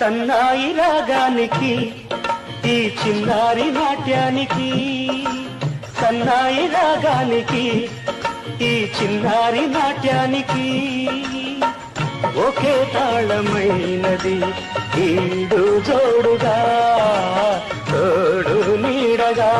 సన్నాయి రాగానికి ఈ చిన్నారి నాట్యానికి సన్నాయి రాగానికి ఈ చిన్నారి నాట్యానికి ఒకే తాళమైనది ఈడు జోడుగా తోడు నీడగా